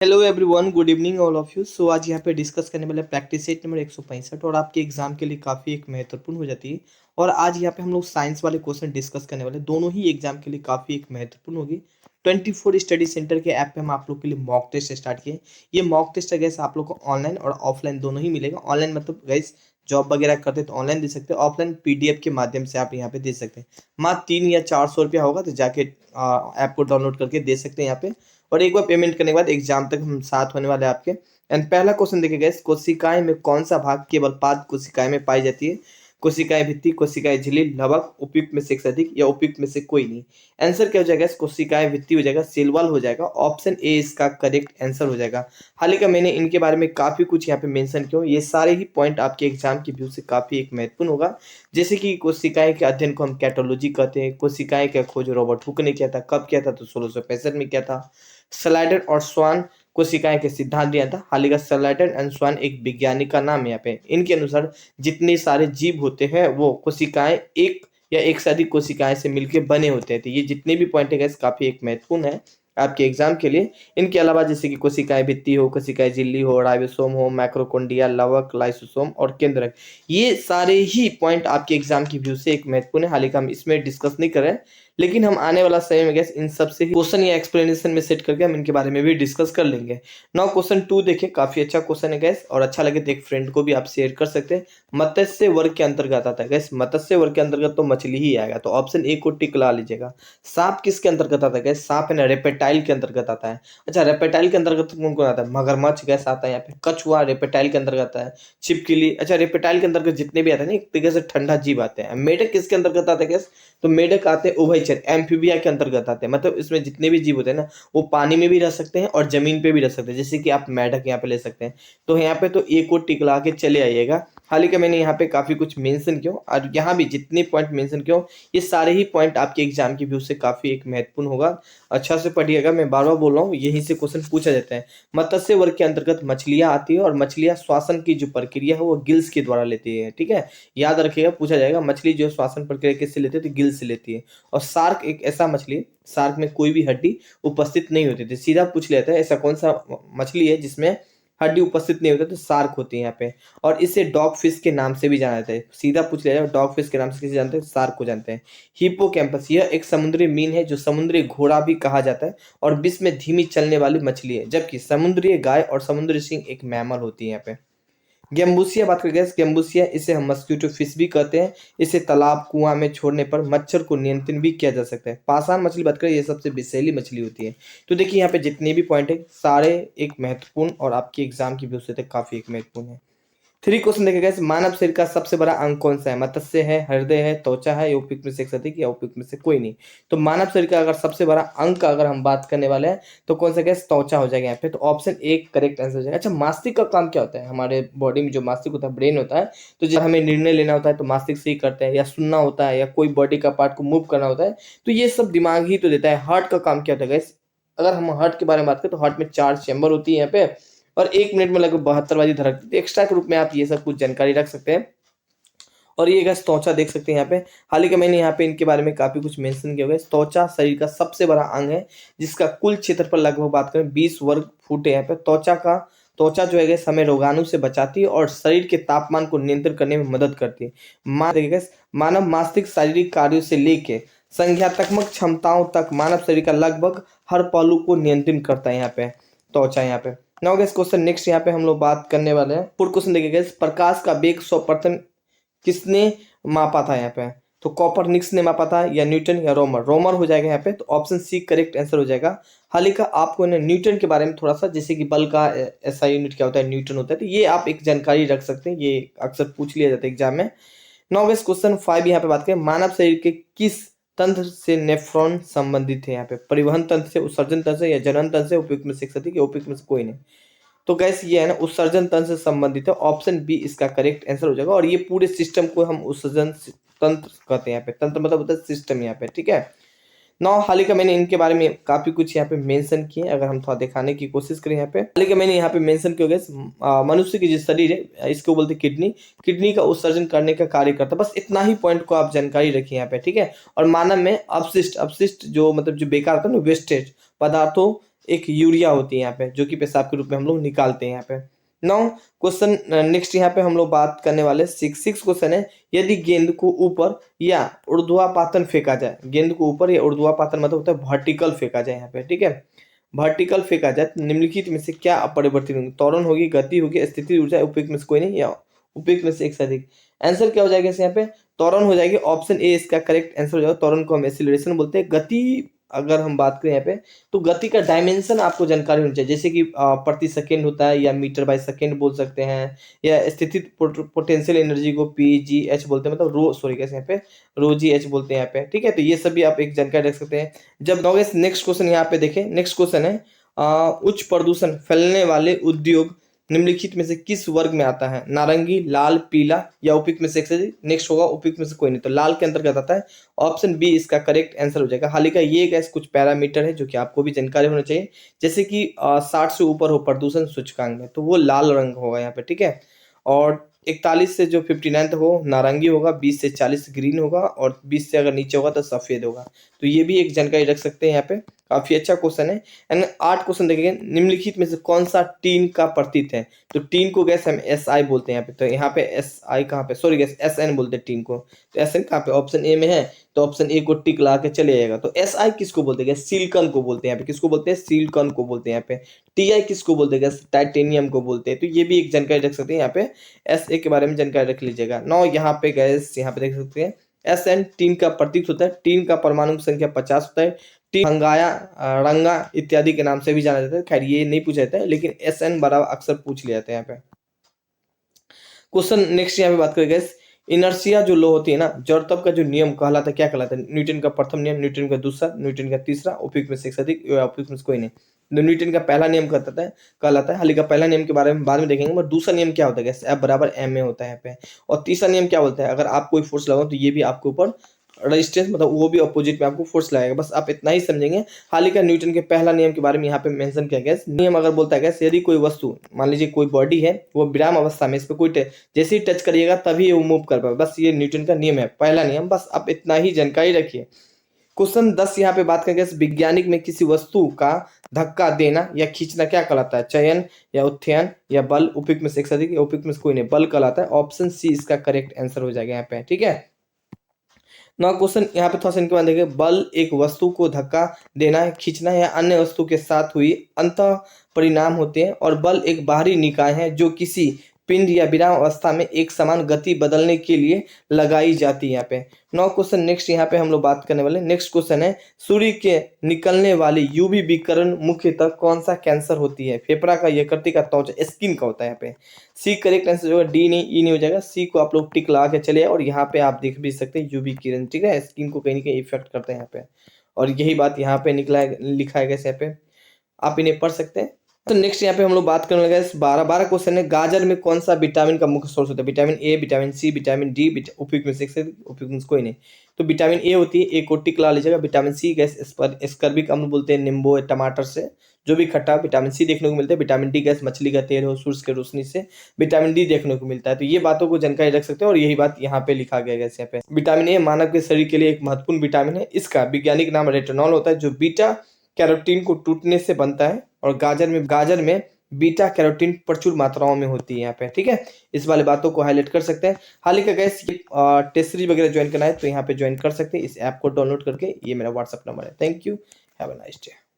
Hello everyone, good evening all of you. So आज यहाँ पे डिस्कस करने वाले प्रैक्टिस सेट नंबर 165 और आपके एग्जाम के लिए काफ़ी एक महत्वपूर्ण हो जाती है। और आज यहाँ पे हम लोग साइंस वाले क्वेश्चन डिस्कस करने वाले, दोनों ही एग्जाम के लिए काफ़ी एक महत्वपूर्ण होगी। 24 स्टडी सेंटर के ऐप पे हम आप लोग के लिए मॉक टेस्ट स्टार्ट किए। ये मॉक टेस्ट है गैस, आप लोग को ऑनलाइन और ऑफलाइन दोनों ही मिलेगा। ऑनलाइन मतलब गैस जॉब वगैरह करते तो ऑनलाइन दे सकते हैं, ऑफलाइन पीडीएफ के माध्यम से आप यहाँ पे दे सकते हैं। मात्र 3 या 400 रुपया होगा, तो जाके ऐप को डाउनलोड करके दे सकते हैं यहाँ पे। और एक बार पेमेंट करने के बाद एग्जाम तक हम साथ होने वाले हैं आपके। एंड पहला क्वेश्चन देखिए गाइस, कोशिकाएं में कौन सा भाग केवल पाद कोशिकाएं में पाई जाती है? कोशिकाएं भित्ति, कोशिकाएं झिल्ली, लवक, उपयुक्त में से एक से अधिक या उपयुक्त में से कोई नहीं। आंसर क्या हो जाएगा? कोशिकाएं भित्ति हो जाएगा, सेल वॉल हो जाएगा। ऑप्शन ए इसका करेक्ट आंसर हो जाएगा। हाल ही का मैंने इनके बारे में काफी कुछ यहाँ पे मेंशन किया, ये सारे ही पॉइंट आपके एग्जाम की व्यू से काफी एक महत्वपूर्ण होगा। जैसे कि कोशिकाएं के अध्ययन को हम कैटोलॉजी कहते हैं। कोशिकाएं का खोज रॉबर्ट हुक ने किया था। कब किया था? तो 1665 में किया था। स्लाइडर और स्वान कोशिकाएं के सिद्धांत दिया था। हाल ही का स्लाइडर एंड स्वान एक वैज्ञानिक का नाम है यहाँ पे। इनके अनुसार जितने सारे जीव होते हैं वो कोशिकाएं एक या एक से अधिक कोशिकाएं से मिलकर बने होते हैं। तो ये जितने भी पॉइंट है काफी एक महत्वपूर्ण है आपके एग्जाम के लिए। इनके अलावा जैसे कि कोशिकाएं भित्ति हो, कोशिकाएं झिल्ली हो, राइबोसोम हो, माइक्रोकोन्डिया, लवक, लाइसोसोम और केंद्रक, ये सारे ही पॉइंट आपके एग्जाम की व्यू से एक महत्वपूर्ण है। हालांकि हम इसमें डिस्कस नहीं कर रहे हैं, लेकिन हम आने वाला समय में गैस इन सब से ही क्वेश्चन या एक्सप्लेनेशन में सेट करके हम इनके बारे में भी डिस्कस कर लेंगे। नाउ क्वेश्चन 2 देखिए, काफी अच्छा क्वेश्चन है गैस, और अच्छा लगे तो एक फ्रेंड को भी आप शेयर कर सकते हैं। मत्स्य वर्ग के अंतर्गत आता है गैस। मत्स्य वर्ग के अंतर्गत तो मछली ही आएगा, तो ऑप्शन ए को टिक ला लीजिएगा। सांप किसके अंतर्गत आता है गैस? सांप है ना, रेपेटाइल के अंतर्गत आता है। अच्छा, रेपेटाइल के अंतर्गत कौन कौन आता है? मगरमच्छ गैस आता है यहाँ पे। कछुआ रेपेटाइल के अंतर्गत आता है। छिपकली, अच्छा रेपेटाइल के अंतर्गत जितने भी आते हैं ना, एक तरीके से ठंडा जीव आते हैं। मेढक किसके अंतर्गत आता है गैस? तो मेढक आते हैं उभयचर, एम्फीबिया के अंतर्गत आते हैं। मतलब इसमें जितने भी जीव होते हैं ना, वो पानी में भी रह सकते हैं और जमीन पे भी रह सकते हैं। जैसे कि आप मेढक यहाँ पे ले सकते हैं। तो यहाँ पे तो ए को टिकला के चले आइएगा। हाल ही का मैंने यहाँ पे काफी कुछ मेंशन किया, और यहाँ भी जितने पॉइंट मेंशन किया ये सारे ही पॉइंट आपके एग्जाम की व्यू से काफी एक महत्वपूर्ण होगा। अच्छा से पढ़िएगा, मैं बार बार बोल रहा हूँ, यहीं से क्वेश्चन पूछा जाता है। मत्स्य वर्ग के अंतर्गत मछलियां आती है, और मछलियां श्वासन की जो प्रक्रिया है वो गिल्स के द्वारा लेती है। ठीक है, याद रखिएगा, पूछा जाएगा मछली जो श्वासन प्रक्रिया किससे लेती है? तो गिल्स से लेती है। और शार्क एक ऐसा मछली है, शार्क में कोई भी हड्डी उपस्थित नहीं होती थी। सीधा पूछ लेता है ऐसा कौन सा मछली है जिसमें हड्डी उपस्थित नहीं होती? तो शार्क होती है यहाँ पे। और इसे डॉग फिश के नाम से भी जाना जाता है। सीधा पूछ लिया जाए, डॉग फिश के नाम से किसे जानते हैं? शार्क को जानते हैं। हिप्पोकैम्पस, यह एक समुद्री मीन है जो समुद्री घोड़ा भी कहा जाता है, और विश्व में धीमी चलने वाली मछली है। जबकि समुद्री गाय और समुद्री सिंह एक मैमल होती है यहाँ पे। गेम्बूसिया बात करें, गेम्बूसिया, इसे हम मस्क्यूटो फिश भी कहते हैं। इसे तालाब कुआं में छोड़ने पर मच्छर को नियंत्रण भी किया जा सकता है। पाषाण मछली बात करें, ये सबसे विषैली मछली होती है। तो देखिए यहाँ पे जितने भी पॉइंट है सारे एक महत्वपूर्ण और आपकी एग्जाम की व्यू से काफी एक महत्वपूर्ण है। 3 क्वेश्चन देखेगा, मानव शरीर का सबसे बड़ा अंग कौन सा है? मत्स्य है, हृदय है, त्वचा है, या उपयुक्त में से एक से अधिक या उपयुक्त में से कोई नहीं। तो मानव शरीर का अगर सबसे बड़ा अंग का अगर हम बात करने वाले हैं तो कौन सा गैस? त्वचा हो जाएगा यहाँ पे। तो ऑप्शन ए करेक्ट आंसर हो जाएगा। अच्छा, मस्तिष्क का काम क्या होता है? हमारे बॉडी में जो मस्तिष्क होता है, ब्रेन होता है, तो जब हमें निर्णय लेना होता है तो मस्तिष्क से ही करते हैं, या सुनना होता है, या कोई बॉडी का पार्ट को मूव करना होता है, तो ये सब दिमाग ही तो देता है। हार्ट का काम क्या होता है गैस? अगर हम हार्ट के बारे में बात करें तो हार्ट में 4 चैम्बर होती है यहाँ पे, और 1 मिनट में लगभग 72 बारी धड़कती है। एक्स्ट्रा के रूप में आप ये सब कुछ जानकारी रख सकते हैं। और ये गैस त्वचा देख सकते हैं यहाँ पे। हाल ही के मैंने यहाँ पे इनके बारे में काफी कुछ मेंशन किया गया। त्वचा शरीर का सबसे बड़ा अंग है, जिसका कुल क्षेत्रफल लगभग बात करें 20 वर्ग फुट है यहाँ पे। त्वचा जो है गैस हमें रोगाणु से बचाती है और शरीर के तापमान को नियंत्रण करने में मदद करती है। मानव मस्तिष्क शारीरिक कार्यों से लेके संज्ञानात्मक क्षमताओं तक मानव शरीर का लगभग हर पहलू को नियंत्रण करता है यहाँ पे त्वचा यहाँ पे। नाउ गैस क्वेश्चन नेक्स्ट यहाँ पे हम लोग बात करने वाले हैं। फुड क्वेश्चन देखिए गैस, प्रकाश का वेग 100% किसने मापा था यहाँ पे? तो कॉपरनिकस ने मापा था, या न्यूटन, या रोमर? रोमर हो जाएगा यहाँ पे। तो ऑप्शन सी करेक्ट आंसर हो जाएगा। हाल ही का आपको न्यूटन के बारे में थोड़ा सा, जैसे कि बल का एसआई यूनिट क्या होता है, न्यूटन होता है, तो ये आप एक जानकारी रख सकते हैं, ये अक्सर पूछ लिया जाता है एग्जाम में। नाउ गैस क्वेश्चन 5 यहाँ पे बात करें, मानव शरीर के किस तंत्र से नेफ्रॉन संबंधित है यहाँ पे? परिवहन तंत्र से, उत्सर्जन तंत्र से, या जनन तंत्र से, उपयुक्त में से एक से अधिक या उपयुक्त में से कोई नहीं। तो गैस ये है ना, उत्सर्जन तंत्र से संबंधित है। ऑप्शन बी इसका करेक्ट आंसर हो जाएगा। और ये पूरे सिस्टम को हम उत्सर्जन तंत्र कहते हैं यहाँ पे। तंत्र मतलब होता है सिस्टम यहाँ पे। ठीक है, नौ हाल ही का मैंने इनके बारे में काफी कुछ यहाँ पे मेंशन किए। अगर हम थोड़ा दिखाने की कोशिश करें यहाँ पे, हाल ही का मैंने यहाँ पे मेंशन किया गया, मनुष्य की जो शरीर है इसको बोलते हैं किडनी। किडनी का उत्सर्जन करने का कार्य करता है। बस इतना ही पॉइंट को आप जानकारी रखिए यहाँ पे। ठीक है, और मानव में अपशिष्ट, अपशिष्ट जो मतलब जो बेकार होता है ना, वेस्टेज पदार्थों एक यूरिया होती है यहाँ पे, जो कि पेशाब के रूप में हम लोग निकालते हैं यहाँ पे। नाउ क्वेश्चन नेक्स्ट यहाँ पे हम लोग बात करने वाले सिक्स क्वेश्चन है, यदि गेंद को ऊपर या ऊर्ध्वापातन फेंका जाए, गेंद को ऊपर या ऊर्ध्वापातन मतलब होता है वर्टिकल फेंका जाए यहाँ पे, ठीक है, वर्टिकल फेंका जाए तो निम्नलिखित में से क्या अपरिवर्तित होंगे? त्वरण होगी, गति होगी, स्थिति ऊर्जा, उपयुक्त में से कोई नहीं या उपयुक्त में से एक से अधिक। आंसर क्या हो जाएगा इस यहाँ पे? त्वरण हो जाएगी, ऑप्शन ए इसका करेक्ट आंसर हो जाएगा। त्वरण को हम एक्सीलरेशन बोलते हैं। गति अगर हम बात करें यहाँ पे, तो गति का डायमेंशन आपको जानकारी होनी चाहिए, जैसे कि प्रति सेकेंड होता है या मीटर बाय सेकेंड बोल सकते हैं, या स्थितिज पोटेंशियल एनर्जी को PGH बोलते हैं, मतलब रो सॉरी कैसे यहाँ पे रो GH बोलते हैं यहाँ पे, ठीक है। तो ये सभी आप एक जानकारी रख सकते हैं। जब नेक्स्ट क्वेश्चन यहाँ पे देखें, नेक्स्ट क्वेश्चन है उच्च प्रदूषण फैलने वाले उद्योग निम्नलिखित में से किस वर्ग में आता है? नारंगी, लाल, पीला या उपयुक्त में से एक से अधिक। नेक्स्ट होगा उपयुक्त में से कोई नहीं, तो लाल के अंतर्गत आता है, ऑप्शन बी इसका करेक्ट आंसर हो जाएगा। हालांकि ये गैस कुछ पैरामीटर है जो कि आपको भी जानकारी होना चाहिए, जैसे कि 60 से ऊपर हो प्रदूषण सूचकांक में, तो वो लाल रंग होगा यहाँ पे, ठीक है। और 41 से जो 59 तक हो नारंगी होगा, 20 से 40 ग्रीन होगा, और 20 से अगर नीचे होगा तो सफेद होगा। तो ये भी एक जानकारी रख सकते हैं यहाँ पे, काफी अच्छा क्वेश्चन है। एंड 8 क्वेश्चन देखेंगे, निम्नलिखित में से कौन सा टीन का प्रतीक है? तो टीन को गैस हम SI बोलते हैं यहाँ पे, तो यहाँ पे SI कहाँ पे, सॉरी गैस SN बोलते हैं टीन को, तो SN कहाँ पे, ऑप्शन ए में है, तो ऑप्शन ए को टिक ला के चले जाएगा। तो SI किसको बोलते हैं? सिलिकॉन को बोलते हैं यहाँ पे, किसको बोलते हैं? सिलिकॉन को बोलते हैं यहाँ पे। TI किसको बोलते हैं? टाइटेनियम को बोलते हैं। तो ये भी एक जानकारी रख सकते हैं यहाँ पे, SA के बारे में जानकारी रख लीजिएगा। नौ यहाँ पे गैस यहाँ पे देख सकते हैं, SN टीन का प्रतीक होता है। टीन का परमाणु संख्या 50 होता है। टीन हंगाया, रंगा इत्यादि के नाम से भी जाना जाता है। खैर ये नहीं पूछा जाता है, लेकिन SN बड़ा अक्सर पूछ लिया जाता है यहाँ पे। क्वेश्चन नेक्स्ट यहाँ पे बात करेंगे, इनर्शिया जो लो होती है ना, जड़त्व का जो नियम कहलाता है, क्या कहलाता है? न्यूटन का प्रथम नियम, न्यूटन का दूसरा, न्यूटन का तीसरा, उपयुक्त में से एक से अधिक, उपयुक्त में से कोई नहीं। तो न्यूटन का पहला नियम कहलाता है। हाल का पहला नियम के बारे में बाद में देखेंगे, मगर दूसरा नियम क्या होता है? F बराबर ma होता है यहाँ पे। और तीसरा नियम क्या बोलता है? अगर आप कोई फोर्स लगाओ तो ये भी आपके ऊपर रेजिस्टेंस, मतलब वो भी अपोजिट में आपको फोर्स लगाएगा, बस आप इतना ही समझेंगे। हाल ही का न्यूटन के पहला नियम के बारे में यहाँ पे मेंशन किया गया है। नियम अगर बोलता है यदि कोई वस्तु, मान लीजिए कोई बॉडी है, वो विराम अवस्था में, इस पर कोई जैसे ही टच करिएगा तभी वो मूव कर पाए, बस ये न्यूटन का नियम है, पहला नियम, बस आप इतना ही जानकारी रखिए। क्वेश्चन 10 यहाँ पे बात करेंगे, वैज्ञानिक में किसी वस्तु का धक्का देना या खींचना क्या कहलाता है? चयन या उत्थयन या बल, उपयुक्त में से एक से अधिक, उपयुक्त में से कोई नहीं, बल कहलाता है। ऑप्शन सी इसका करेक्ट आंसर हो जाएगा यहाँ पे, ठीक है। नौ क्वेश्चन यहाँ पे थोड़ा सा इनके बाद देखिए, बल एक वस्तु को धक्का देना, खींचना या अन्य वस्तु के साथ हुई अंत परिणाम होते हैं, और बल एक बाहरी निकाय है जो किसी पिंड या विराम अवस्था में एक समान गति बदलने के लिए लगाई जाती है यहाँ पे। नौ क्वेश्चन नेक्स्ट यहाँ पे हम लोग बात करने वाले, नेक्स्ट क्वेश्चन है, सूर्य के निकलने वाली UV विकिरण मुख्यतः कौन सा कैंसर होती है? फेफड़ा का, यकृत का, त्वचा, स्किन का होता है यहाँ पे। सी करेक्ट आंसर जो है, डी नहीं, ई नहीं हो जाएगा। सी को आप लोग टिक लगा के चले, और यहाँ पे आप देख भी सकते हैं UV किरण, ठीक है, स्किन को कहीं ना कहीं इफेक्ट करते हैं यहाँ पे, और यही बात यहाँ पे लिखा है यहाँ पे, आप इन्हें पढ़ सकते हैं। तो नेक्स्ट यहाँ पे हम लोग बात करने लगे, 12 क्वेश्चन है, गाजर में कौन सा विटामिन का मुख्य सोर्स होता है? Vitamin A, vitamin C, vitamin D, उपयुक्त में से उपयुक्त में से कोई नहीं। तो विटामिन ए होती है, ए को टिक ला लीजिएगा। विटामिन सी गैस स्कर्बिक अम्ल बोलते हैं, नींबू, टमाटर से जो भी खट्टा। विटामिन सी देखने को मिलता है। विटामिन डी गैस मछली का तेल हो, सूरज की रोशनी से विटामिन डी देखने को मिलता है। तो ये बातों को जानकारी रख सकते हैं, और यही बात यहाँ पे लिखा गया है यहाँ पे। विटामिन ए मानव के शरीर के लिए एक महत्वपूर्ण विटामिन है। इसका वैज्ञानिक नाम रेटिनॉल होता है, जो बीटा कैरोटीन को टूटने से बनता है, और गाजर में बीटा कैरोटीन प्रचुर मात्राओं में होती है यहाँ पे, ठीक है। इस वाले बातों को हाईलाइट कर सकते हैं। हाल ही का गैस टेस्ट सीरीज वगैरह ज्वाइन करना है तो यहाँ पे ज्वाइन कर सकते हैं, इस ऐप को डाउनलोड करके। ये मेरा व्हाट्सएप नंबर है। Thank you, have a nice day.